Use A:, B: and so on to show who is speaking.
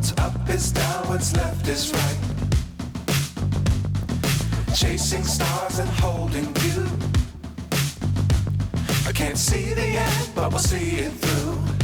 A: What's up is down, what's left is right. Chasing stars and holding you. I can't see the end, but we'll see it through.